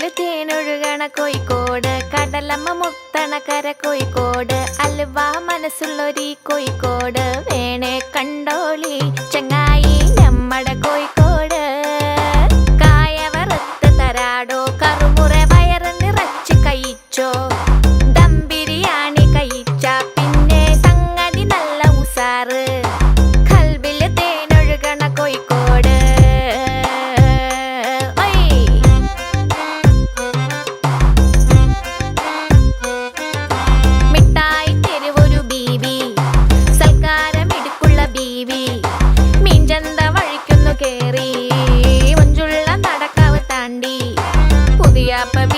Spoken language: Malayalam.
കൽവില് തേനൊഴുകണ കോഴിക്കോട്, കടലമ്മ മുത്തണ കര കോഴിക്കോട്, അലുവ മനസ്സുള്ളൊരീ കോഴിക്കോട്, വേണേ കണ്ടോളി ചങ്ങായി നമ്മടെ കോഴിക്കോട്. കായ വറുത്ത് തരാടോ, കറുമുറ വയറ് നിറച്ച് കഴിച്ചോ, ദം ബിരിയാണി കഴിച്ച പിന്നെ സംഗതി നല്ല ഉസാറ്. കൽവില് തേനൊഴുകണ കോഴിക്കോട്. Papa